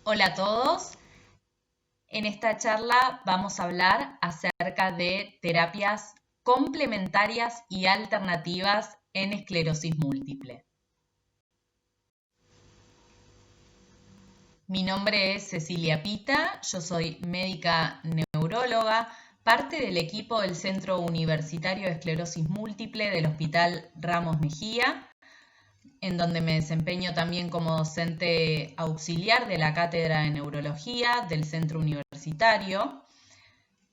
Hola a todos. En esta charla vamos a hablar acerca de terapias complementarias y alternativas en esclerosis múltiple. Mi nombre es Cecilia Pita, yo soy médica neuróloga, parte del equipo del Centro Universitario de Esclerosis Múltiple del Hospital Ramos Mejía, en donde me desempeño también como docente auxiliar de la Cátedra de Neurología del Centro Universitario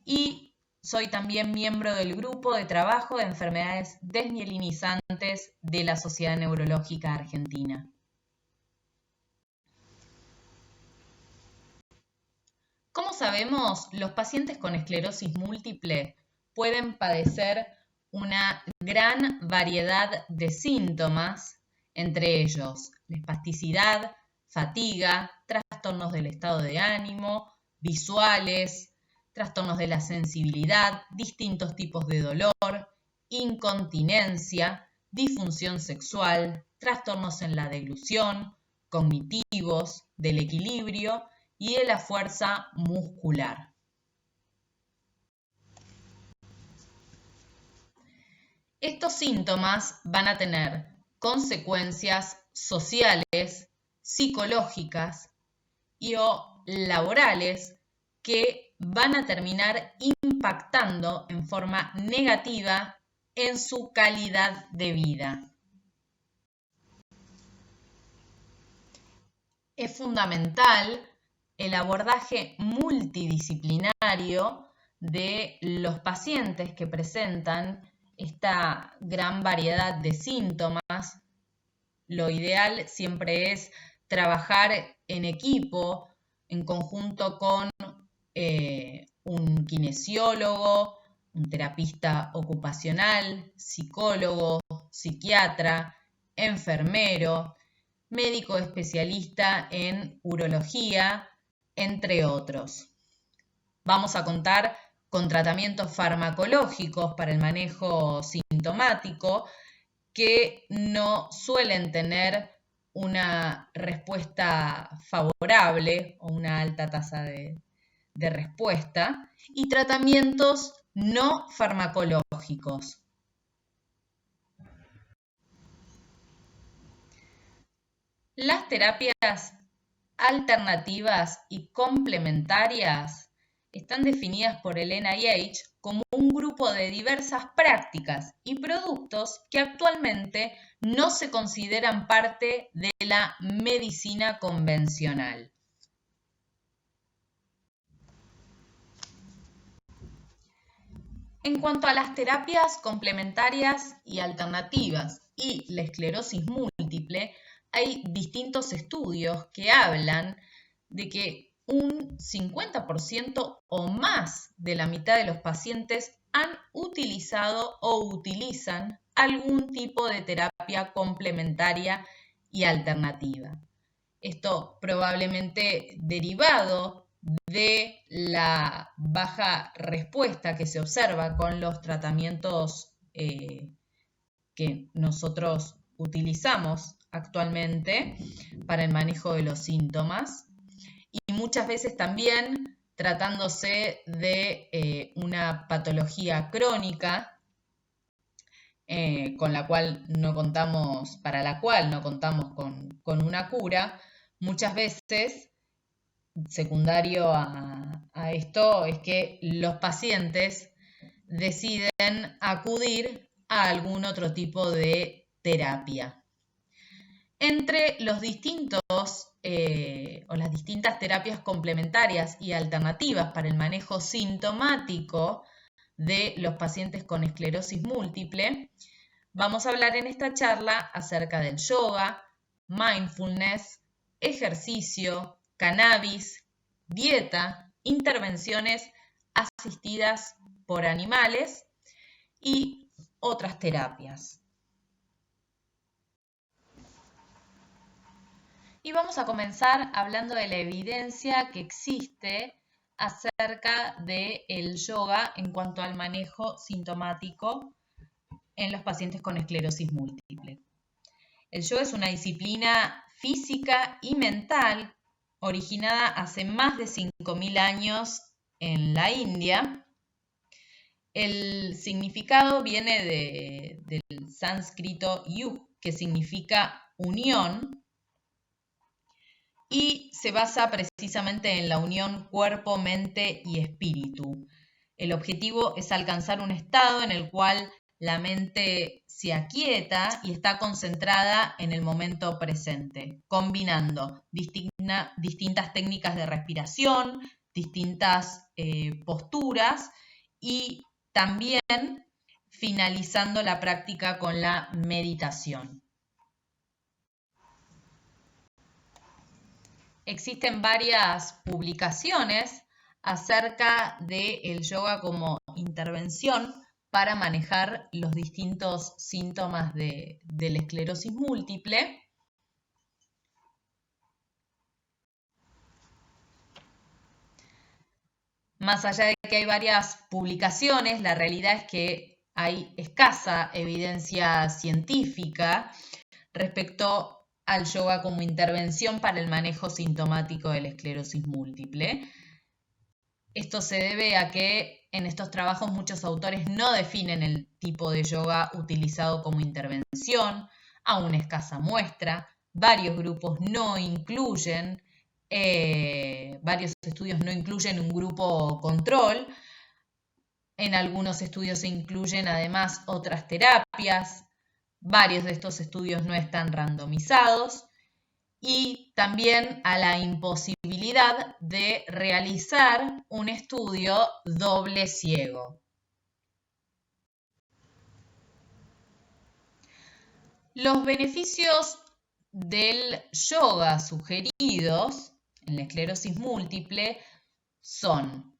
y soy también miembro del Grupo de Trabajo de Enfermedades Desmielinizantes de la Sociedad Neurológica Argentina. Como sabemos, los pacientes con esclerosis múltiple pueden padecer una gran variedad de síntomas, entre ellos la espasticidad, fatiga, trastornos del estado de ánimo, visuales, trastornos de la sensibilidad, distintos tipos de dolor, incontinencia, disfunción sexual, trastornos en la deglución, cognitivos, del equilibrio y de la fuerza muscular. Estos síntomas van a tener consecuencias sociales, psicológicas y o laborales que van a terminar impactando en forma negativa en su calidad de vida. Es fundamental el abordaje multidisciplinario de los pacientes que presentan esta gran variedad de síntomas. Lo ideal siempre es trabajar en equipo, en conjunto con un kinesiólogo, un terapista ocupacional, psicólogo, psiquiatra, enfermero, médico especialista en urología, entre otros. Vamos a contar con tratamientos farmacológicos para el manejo sintomático que no suelen tener una respuesta favorable o una alta tasa de respuesta, y tratamientos no farmacológicos. Las terapias alternativas y complementarias están definidas por el NIH como un grupo de diversas prácticas y productos que actualmente no se consideran parte de la medicina convencional. En cuanto a las terapias complementarias y alternativas y la esclerosis múltiple, hay distintos estudios que hablan de que un 50% o más de la mitad de los pacientes han utilizado o utilizan algún tipo de terapia complementaria y alternativa. Esto probablemente derivado de la baja respuesta que se observa con los tratamientos que nosotros utilizamos actualmente para el manejo de los síntomas, y muchas veces también tratándose de una patología crónica para la cual no contamos con una cura. Muchas veces, secundario a esto, es que los pacientes deciden acudir a algún otro tipo de terapia. Entre los distintos o las distintas terapias complementarias y alternativas para el manejo sintomático de los pacientes con esclerosis múltiple, vamos a hablar en esta charla acerca del yoga, mindfulness, ejercicio, cannabis, dieta, intervenciones asistidas por animales y otras terapias. Y vamos a comenzar hablando de la evidencia que existe acerca del yoga en cuanto al manejo sintomático en los pacientes con esclerosis múltiple. El yoga es una disciplina física y mental originada hace más de 5.000 años en la India. El significado viene del sánscrito yug, que significa unión, y se basa precisamente en la unión cuerpo, mente y espíritu. El objetivo es alcanzar un estado en el cual la mente se aquieta y está concentrada en el momento presente, combinando distintas técnicas de respiración, distintas posturas y también finalizando la práctica con la meditación. Existen varias publicaciones acerca del yoga como intervención para manejar los distintos síntomas de la esclerosis múltiple. Más allá de que hay varias publicaciones, la realidad es que hay escasa evidencia científica respecto al yoga como intervención para el manejo sintomático de la esclerosis múltiple. Esto se debe a que en estos trabajos muchos autores no definen el tipo de yoga utilizado como intervención, a una escasa muestra, varios grupos no incluyen, varios estudios no incluyen un grupo control, en algunos estudios se incluyen además otras terapias. Varios de estos estudios no están randomizados y también a la imposibilidad de realizar un estudio doble ciego. Los beneficios del yoga sugeridos en la esclerosis múltiple son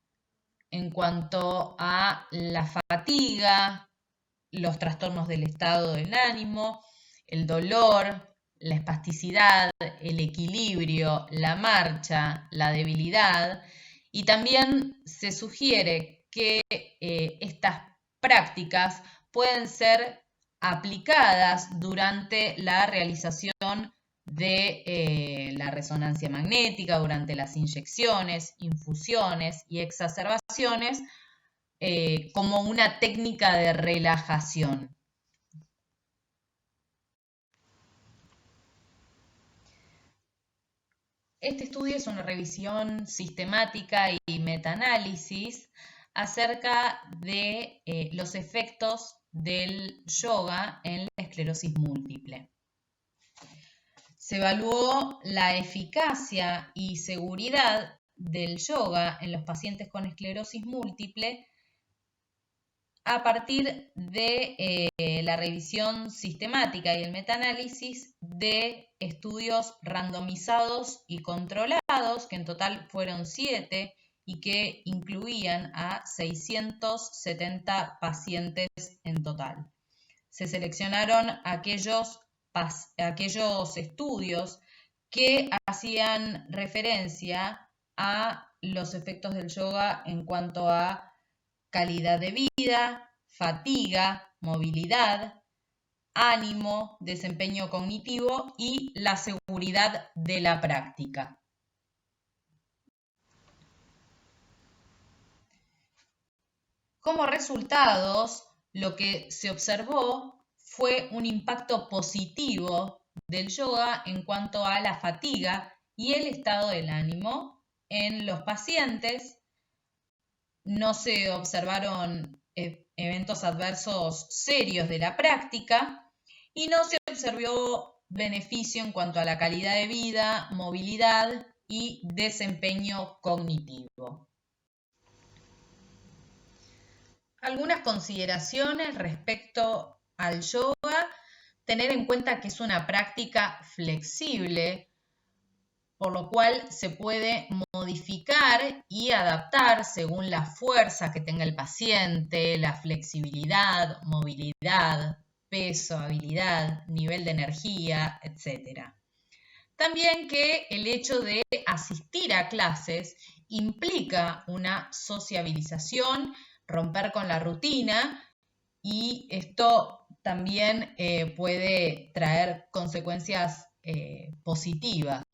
en cuanto a la fatiga, los trastornos del estado del ánimo, el dolor, la espasticidad, el equilibrio, la marcha, la debilidad, y también se sugiere que estas prácticas pueden ser aplicadas durante la realización de la resonancia magnética, durante las inyecciones, infusiones y exacerbaciones, como una técnica de relajación. Este estudio es una revisión sistemática y metaanálisis acerca de los efectos del yoga en la esclerosis múltiple. Se evaluó la eficacia y seguridad del yoga en los pacientes con esclerosis múltiple a partir de la revisión sistemática y el metaanálisis de estudios randomizados y controlados, que en total fueron 7 y que incluían a 670 pacientes en total. Se seleccionaron aquellos estudios que hacían referencia a los efectos del yoga en cuanto a calidad de vida, fatiga, movilidad, ánimo, desempeño cognitivo y la seguridad de la práctica. Como resultados, lo que se observó fue un impacto positivo del yoga en cuanto a la fatiga y el estado del ánimo en los pacientes. No se observaron eventos adversos serios de la práctica y no se observó beneficio en cuanto a la calidad de vida, movilidad y desempeño cognitivo. Algunas consideraciones respecto al yoga: tener en cuenta que es una práctica flexible, por lo cual se puede modificar y adaptar según la fuerza que tenga el paciente, la flexibilidad, movilidad, peso, habilidad, nivel de energía, etc. También que el hecho de asistir a clases implica una sociabilización, romper con la rutina, y esto también puede traer consecuencias positivas.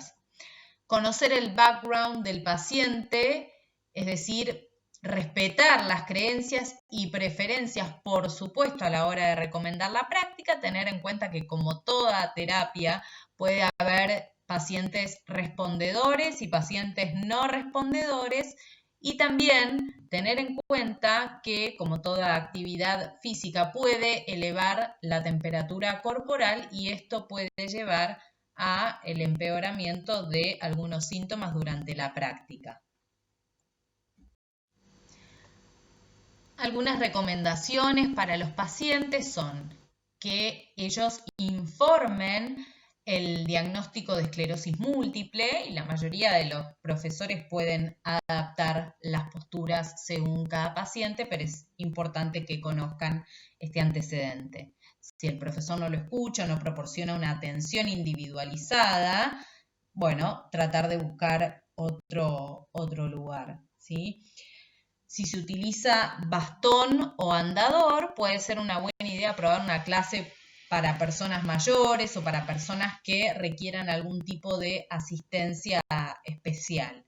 Conocer el background del paciente, es decir, respetar las creencias y preferencias, por supuesto, a la hora de recomendar la práctica, tener en cuenta que como toda terapia puede haber pacientes respondedores y pacientes no respondedores, y también tener en cuenta que como toda actividad física puede elevar la temperatura corporal y esto puede llevar a el empeoramiento de algunos síntomas durante la práctica. Algunas recomendaciones para los pacientes son que ellos informen el diagnóstico de esclerosis múltiple y la mayoría de los profesores pueden adaptar las posturas según cada paciente, pero es importante que conozcan este antecedente. Si el profesor no lo escucha, no proporciona una atención individualizada, bueno, tratar de buscar otro lugar, ¿sí? Si se utiliza bastón o andador, puede ser una buena idea probar una clase para personas mayores o para personas que requieran algún tipo de asistencia especial.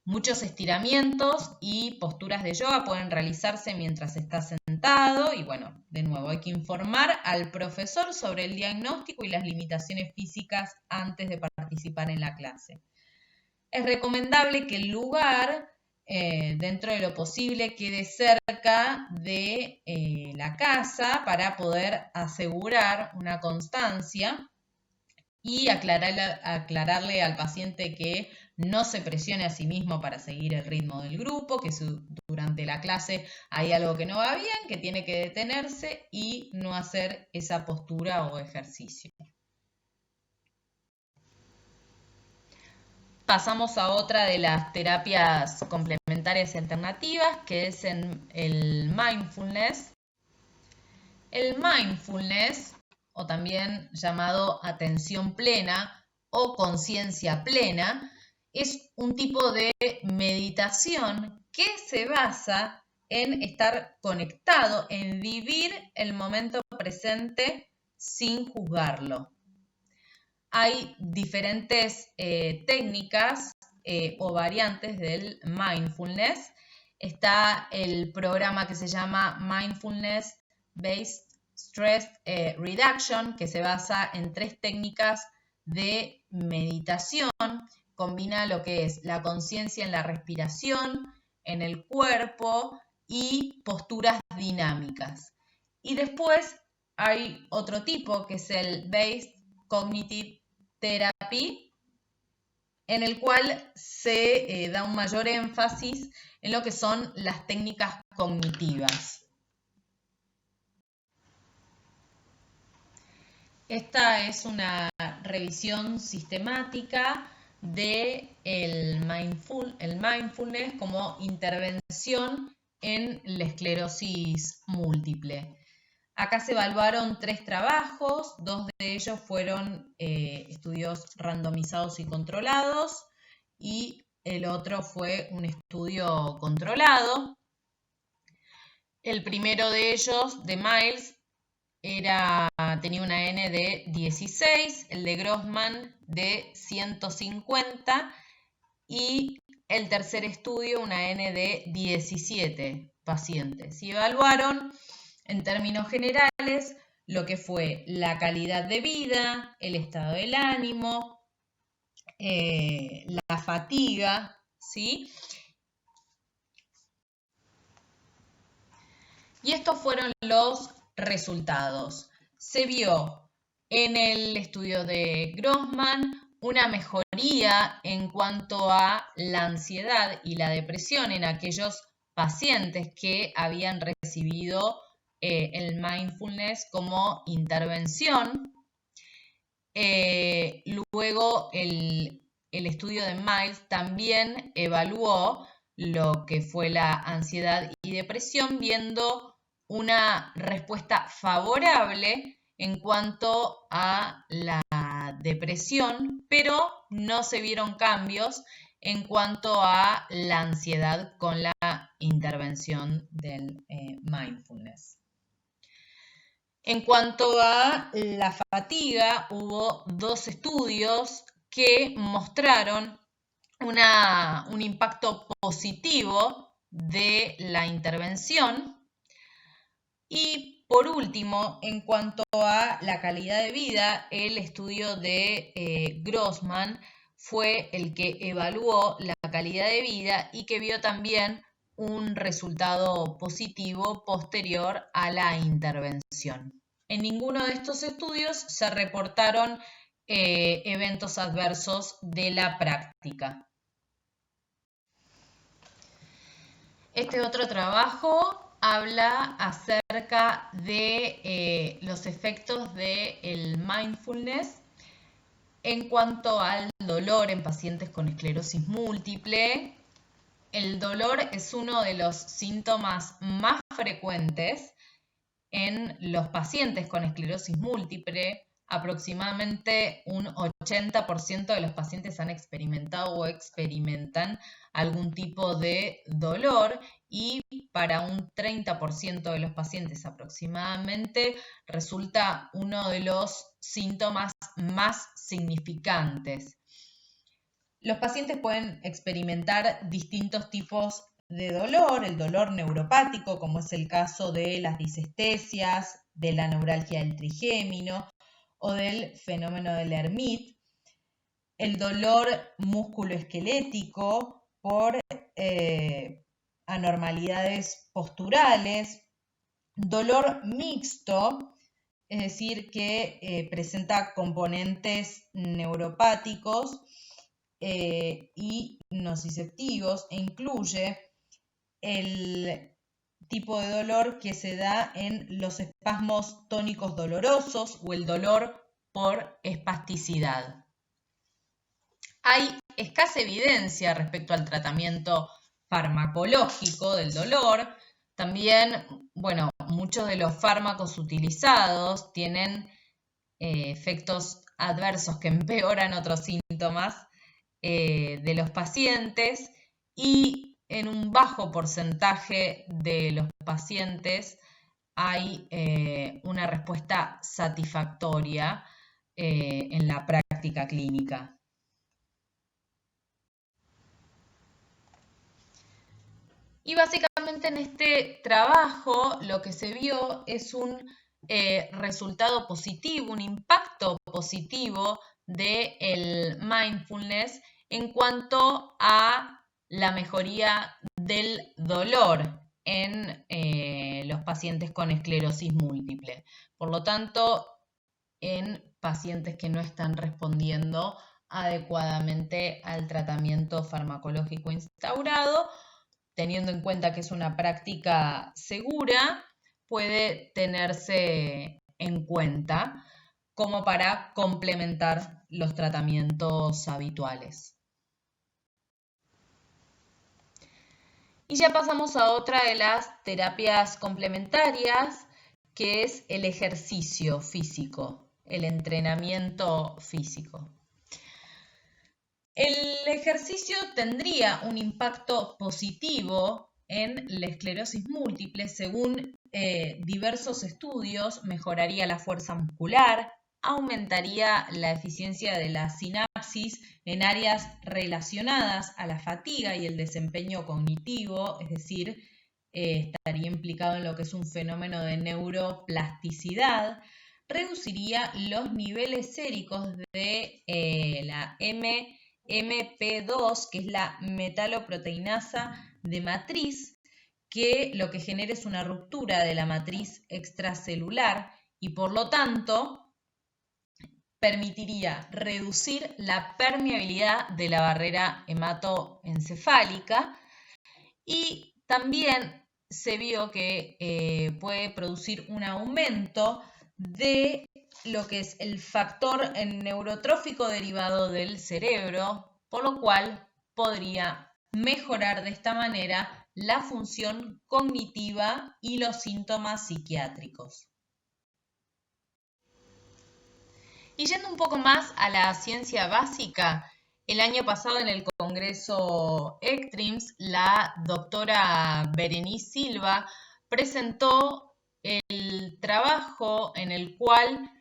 Muchos estiramientos y posturas de yoga pueden realizarse mientras está sentado y bueno, de nuevo hay que informar al profesor sobre el diagnóstico y las limitaciones físicas antes de participar en la clase. Es recomendable que el lugar dentro de lo posible quede cerca de la casa para poder asegurar una constancia y aclararle al paciente que no se presione a sí mismo para seguir el ritmo del grupo, que durante la clase hay algo que no va bien, que tiene que detenerse y no hacer esa postura o ejercicio. Pasamos a otra de las terapias complementarias y alternativas, que es el mindfulness. El mindfulness, o también llamado atención plena o conciencia plena, es un tipo de meditación que se basa en estar conectado, en vivir el momento presente sin juzgarlo. Hay diferentes técnicas o variantes del mindfulness. Está el programa que se llama Mindfulness Based Stress Reduction, que se basa en 3 técnicas de meditación. Combina lo que es la conciencia en la respiración, en el cuerpo y posturas dinámicas. Y después hay otro tipo que es el Based Cognitive Therapy, en el cual se da un mayor énfasis en lo que son las técnicas cognitivas. Esta es una revisión sistemática del mindfulness como intervención en la esclerosis múltiple. Acá se evaluaron 3 trabajos, 2 de ellos fueron estudios randomizados y controlados y el otro fue un estudio controlado. El primero de ellos, de Miles, tenía una N de 16, el de Grossman de 150 y el tercer estudio una N de 17 pacientes. Y evaluaron en términos generales lo que fue la calidad de vida, el estado del ánimo, la fatiga, ¿sí? Y estos fueron los resultados. Se vio en el estudio de Grossman una mejoría en cuanto a la ansiedad y la depresión en aquellos pacientes que habían recibido el mindfulness como intervención. Luego el estudio de Miles también evaluó lo que fue la ansiedad y depresión, viendo una respuesta favorable en cuanto a la depresión, pero no se vieron cambios en cuanto a la ansiedad con la intervención del mindfulness. En cuanto a la fatiga, hubo 2 estudios que mostraron un impacto positivo de la intervención. Y por último, en cuanto a la calidad de vida, el estudio de Grossman fue el que evaluó la calidad de vida y que vio también un resultado positivo posterior a la intervención. En ninguno de estos estudios se reportaron eventos adversos de la práctica. Este otro trabajo habla acerca de los efectos del mindfulness en cuanto al dolor en pacientes con esclerosis múltiple. El dolor es uno de los síntomas más frecuentes en los pacientes con esclerosis múltiple. Aproximadamente un 80% de los pacientes han experimentado o experimentan algún tipo de dolor y para un 30% de los pacientes aproximadamente resulta uno de los síntomas más significantes. Los pacientes pueden experimentar distintos tipos de dolor, el dolor neuropático, como es el caso de las disestesias, de la neuralgia del trigémino o del fenómeno del Hermite, el dolor musculoesquelético por anormalidades posturales, dolor mixto, es decir, que presenta componentes neuropáticos y nociceptivos e incluye el tipo de dolor que se da en los espasmos tónicos dolorosos o el dolor por espasticidad. Hay escasa evidencia respecto al tratamiento farmacológico del dolor. También, muchos de los fármacos utilizados tienen efectos adversos que empeoran otros síntomas de los pacientes y en un bajo porcentaje de los pacientes hay una respuesta satisfactoria en la práctica clínica. Y básicamente en este trabajo lo que se vio es un resultado positivo, un impacto positivo del mindfulness en cuanto a la mejoría del dolor en los pacientes con esclerosis múltiple. Por lo tanto, en pacientes que no están respondiendo adecuadamente al tratamiento farmacológico instaurado, teniendo en cuenta que es una práctica segura, puede tenerse en cuenta como para complementar los tratamientos habituales. Y ya pasamos a otra de las terapias complementarias, que es el ejercicio físico, el entrenamiento físico. El ejercicio tendría un impacto positivo en la esclerosis múltiple. Según diversos estudios, mejoraría la fuerza muscular, aumentaría la eficiencia de la sinapsis en áreas relacionadas a la fatiga y el desempeño cognitivo, es decir, estaría implicado en lo que es un fenómeno de neuroplasticidad, reduciría los niveles séricos de la MP2, que es la metaloproteinasa de matriz, que lo que genera es una ruptura de la matriz extracelular y por lo tanto permitiría reducir la permeabilidad de la barrera hematoencefálica y también se vio que puede producir un aumento de lo que es el factor neurotrófico derivado del cerebro, por lo cual podría mejorar de esta manera la función cognitiva y los síntomas psiquiátricos. Y yendo un poco más a la ciencia básica, el año pasado en el Congreso ECTRIMS, la doctora Berenice Silva presentó el trabajo en el cual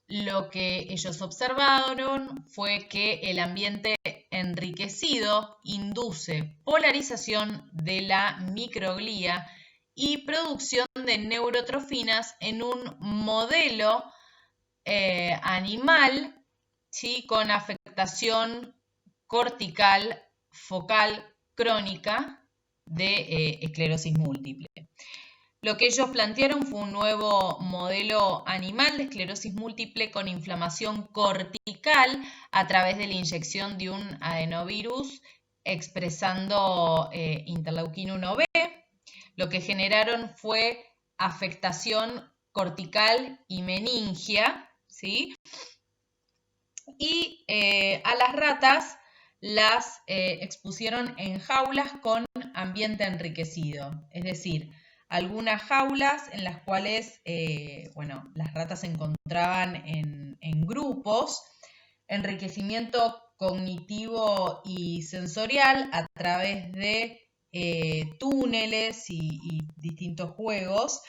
lo que ellos observaron fue que el ambiente enriquecido induce polarización de la microglía y producción de neurotrofinas en un modelo animal, ¿sí?, con afectación cortical focal crónica de esclerosis múltiple. Lo que ellos plantearon fue un nuevo modelo animal de esclerosis múltiple con inflamación cortical a través de la inyección de un adenovirus expresando interleuquina 1B. Lo que generaron fue afectación cortical y meningia, ¿sí? Y a las ratas las expusieron en jaulas con ambiente enriquecido, es decir, algunas jaulas en las cuales las ratas se encontraban en grupos, enriquecimiento cognitivo y sensorial a través de túneles y distintos juegos,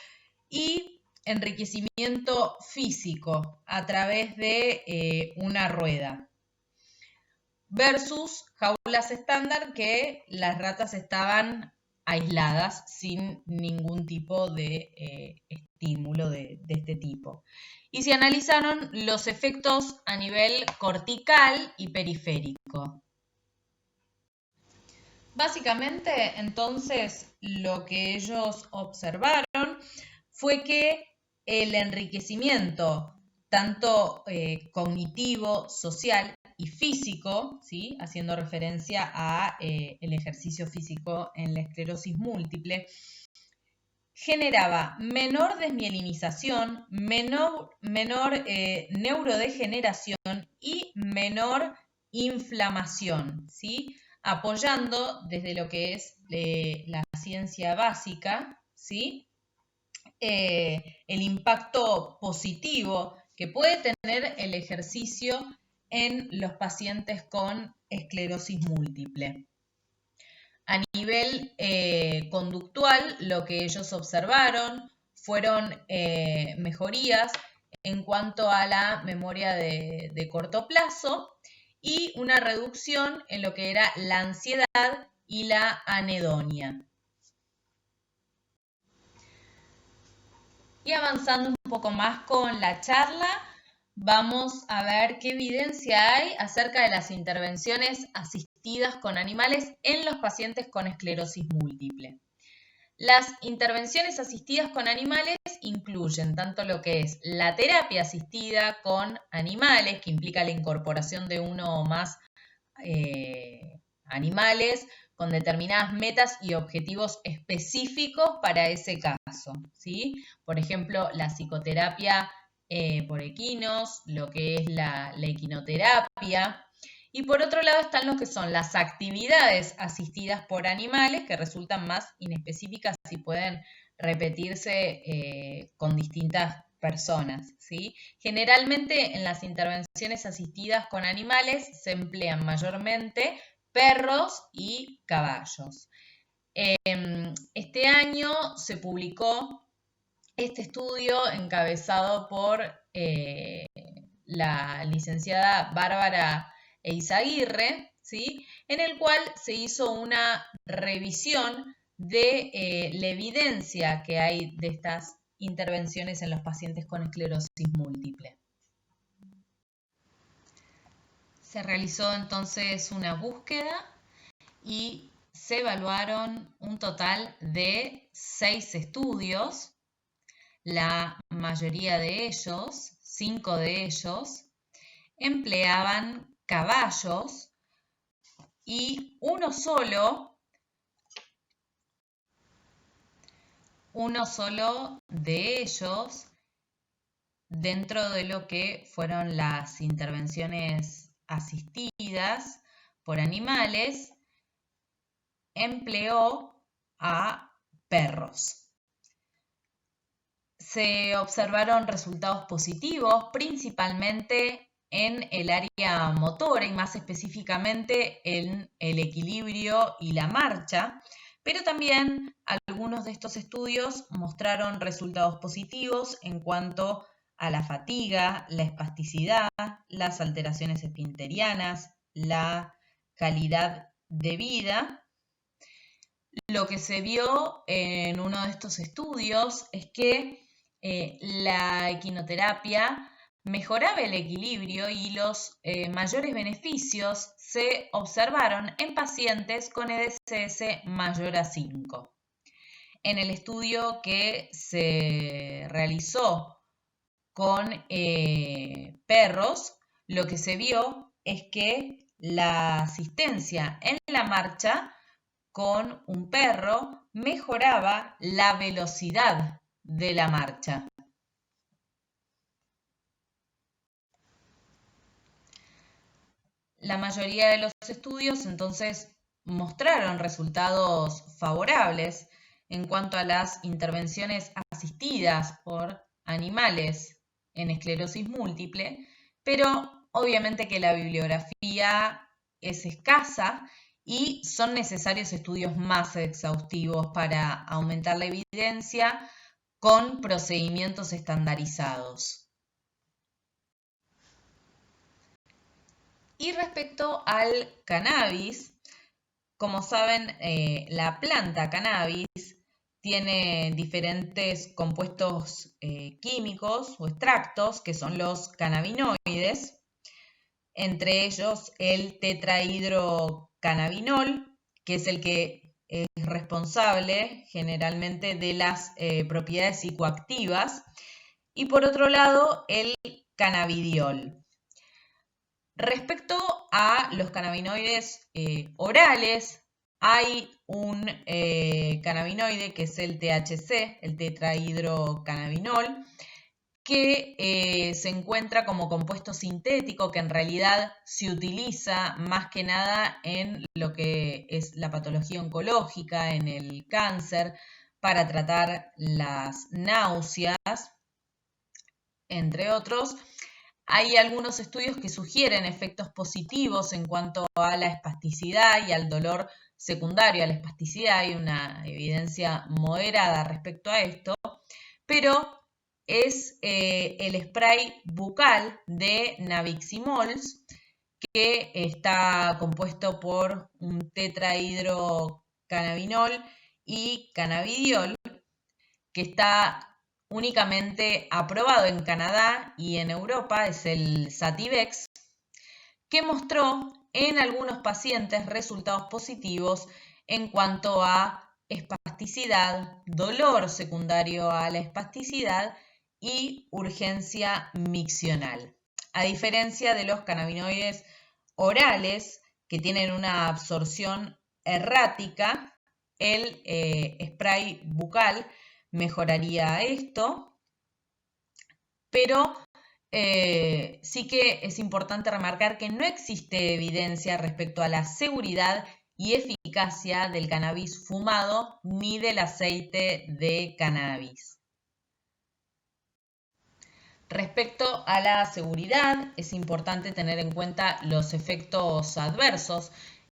y enriquecimiento físico a través de una rueda, versus jaulas estándar que las ratas estaban aisladas sin ningún tipo de estímulo de este tipo. Y se analizaron los efectos a nivel cortical y periférico. Básicamente, entonces, lo que ellos observaron fue que el enriquecimiento, tanto cognitivo, social y físico, ¿sí?, haciendo referencia a el ejercicio físico en la esclerosis múltiple, generaba menor desmielinización, menor neurodegeneración y menor inflamación, ¿sí?, apoyando desde lo que es la ciencia básica, ¿sí?, el impacto positivo que puede tener el ejercicio en los pacientes con esclerosis múltiple. A nivel conductual, lo que ellos observaron fueron mejorías en cuanto a la memoria de corto plazo y una reducción en lo que era la ansiedad y la anedonia. Y avanzando un poco más con la charla, vamos a ver qué evidencia hay acerca de las intervenciones asistidas con animales en los pacientes con esclerosis múltiple. Las intervenciones asistidas con animales incluyen tanto lo que es la terapia asistida con animales, que implica la incorporación de uno o más animales con determinadas metas y objetivos específicos para ese caso, ¿sí? Por ejemplo, la psicoterapia por equinos, lo que es la equinoterapia. Y por otro lado están lo que son las actividades asistidas por animales, que resultan más inespecíficas y pueden repetirse con distintas personas, ¿sí? Generalmente en las intervenciones asistidas con animales se emplean mayormente perros y caballos. Este año se publicó este estudio encabezado por la licenciada Bárbara Eizaguirre, ¿sí?, en el cual se hizo una revisión de la evidencia que hay de estas intervenciones en los pacientes con esclerosis múltiple. Se realizó entonces una búsqueda y se evaluaron un total de 6 estudios. La mayoría de ellos, 5 de ellos, empleaban caballos y uno solo de ellos, dentro de lo que fueron las intervenciones asistidas por animales, empleó a perros. Se observaron resultados positivos, principalmente en el área motora y más específicamente en el equilibrio y la marcha, pero también algunos de estos estudios mostraron resultados positivos en cuanto a la fatiga, la espasticidad, las alteraciones esfinterianas, la calidad de vida. Lo que se vio en uno de estos estudios es que la equinoterapia mejoraba el equilibrio y los mayores beneficios se observaron en pacientes con EDSS mayor a 5. En el estudio que se realizó con perros, lo que se vio es que la asistencia en la marcha con un perro mejoraba la velocidad de la marcha. La mayoría de los estudios entonces mostraron resultados favorables en cuanto a las intervenciones asistidas por animales en esclerosis múltiple, pero obviamente que la bibliografía es escasa y son necesarios estudios más exhaustivos para aumentar la evidencia con procedimientos estandarizados. Y respecto al cannabis, como saben, la planta cannabis tiene diferentes compuestos químicos o extractos que son los cannabinoides, entre ellos el tetrahidrocannabinol, que es el que es responsable generalmente de las propiedades psicoactivas, y por otro lado el cannabidiol. Respecto a los cannabinoides orales, hay un cannabinoide que es el THC, el tetrahidrocannabinol, que se encuentra como compuesto sintético que en realidad se utiliza más que nada en lo que es la patología oncológica, en el cáncer, para tratar las náuseas, entre otros. Hay algunos estudios que sugieren efectos positivos en cuanto a la espasticidad y al dolor secundario a la espasticidad. Hay una evidencia moderada respecto a esto, pero es el spray bucal de Nabiximols, que está compuesto por un tetrahidrocannabinol y cannabidiol, que está únicamente aprobado en Canadá y en Europa, es el Sativex, que mostró en algunos pacientes resultados positivos en cuanto a espasticidad, dolor secundario a la espasticidad y urgencia miccional. A diferencia de los cannabinoides orales, que tienen una absorción errática, el spray bucal mejoraría esto, pero sí que es importante remarcar que no existe evidencia respecto a la seguridad y eficacia del cannabis fumado ni del aceite de cannabis. Respecto a la seguridad, es importante tener en cuenta los efectos adversos,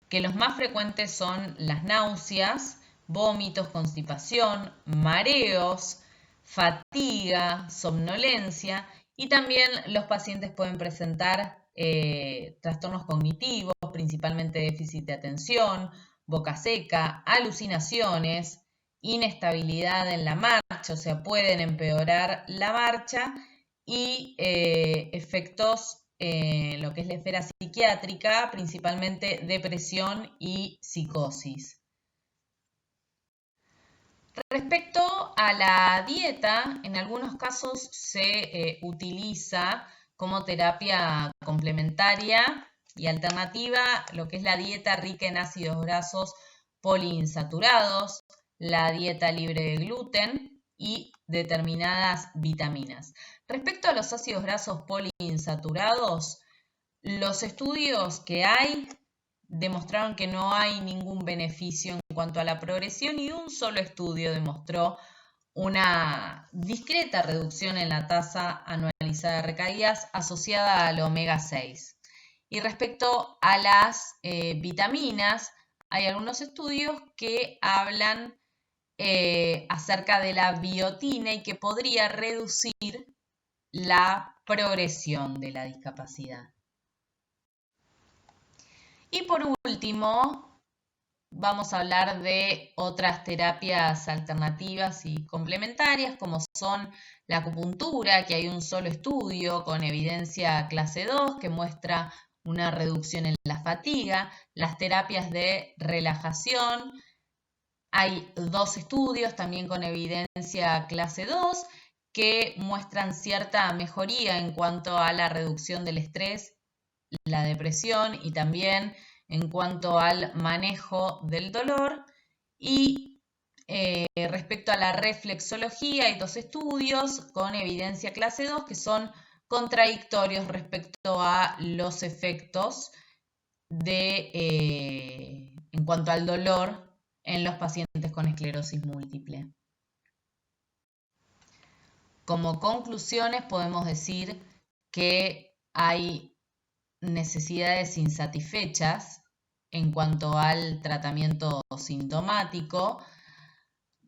que los más frecuentes son las náuseas, vómitos, constipación, mareos, fatiga, somnolencia, y también los pacientes pueden presentar trastornos cognitivos, principalmente déficit de atención, boca seca, alucinaciones, inestabilidad en la marcha, o sea, pueden empeorar la marcha, y efectos en lo que es la esfera psiquiátrica, principalmente depresión y psicosis. Respecto a la dieta, en algunos casos se utiliza como terapia complementaria y alternativa lo que es la dieta rica en ácidos grasos poliinsaturados, la dieta libre de gluten y determinadas vitaminas. Respecto a los ácidos grasos poliinsaturados, los estudios que hay demostraron que no hay ningún beneficio en cuanto a la progresión y un solo estudio demostró una discreta reducción en la tasa anualizada de recaídas asociada al omega 6. Y respecto a las vitaminas, hay algunos estudios que hablan acerca de la biotina y que podría reducir la progresión de la discapacidad. Y por último, vamos a hablar de otras terapias alternativas y complementarias, como son la acupuntura, que hay un solo estudio con evidencia clase 2 que muestra una reducción en la fatiga, las terapias de relajación. Hay 2 estudios también con evidencia clase 2 que muestran cierta mejoría en cuanto a la reducción del estrés, la depresión y también en cuanto al manejo del dolor. Y respecto a la reflexología, hay 2 estudios con evidencia clase 2 que son contradictorios respecto a los efectos en cuanto al dolor en los pacientes con esclerosis múltiple. Como conclusiones podemos decir que hay necesidades insatisfechas en cuanto al tratamiento sintomático,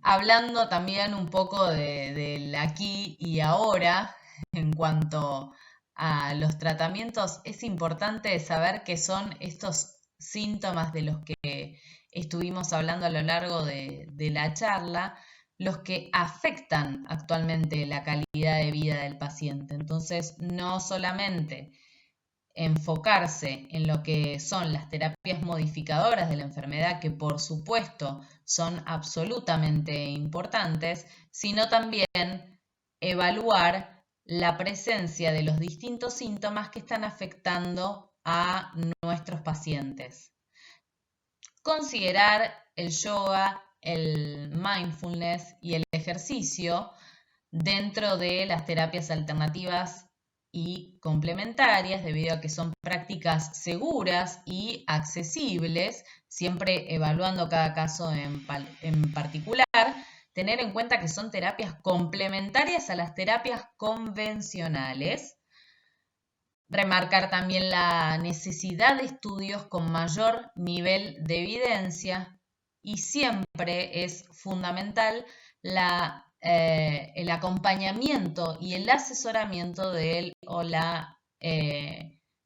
hablando también un poco del aquí y ahora en cuanto a los tratamientos. Es importante saber qué son estos síntomas de los que estuvimos hablando a lo largo de la charla, los que afectan actualmente la calidad de vida del paciente. Entonces, no solamente enfocarse en lo que son las terapias modificadoras de la enfermedad, que por supuesto son absolutamente importantes, sino también evaluar la presencia de los distintos síntomas que están afectando a nuestros pacientes. Considerar el yoga, el mindfulness y el ejercicio dentro de las terapias alternativas y complementarias, debido a que son prácticas seguras y accesibles, siempre evaluando cada caso en particular. Tener en cuenta que son terapias complementarias a las terapias convencionales. Remarcar también la necesidad de estudios con mayor nivel de evidencia, y siempre es fundamental el acompañamiento y el asesoramiento de él o la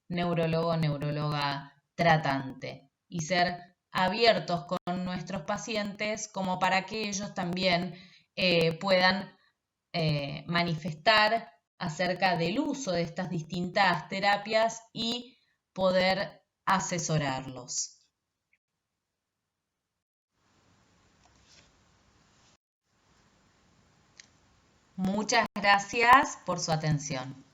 neurólogo o neuróloga tratante, y ser abiertos con nuestros pacientes como para que ellos también puedan manifestar acerca del uso de estas distintas terapias y poder asesorarlos. Muchas gracias por su atención.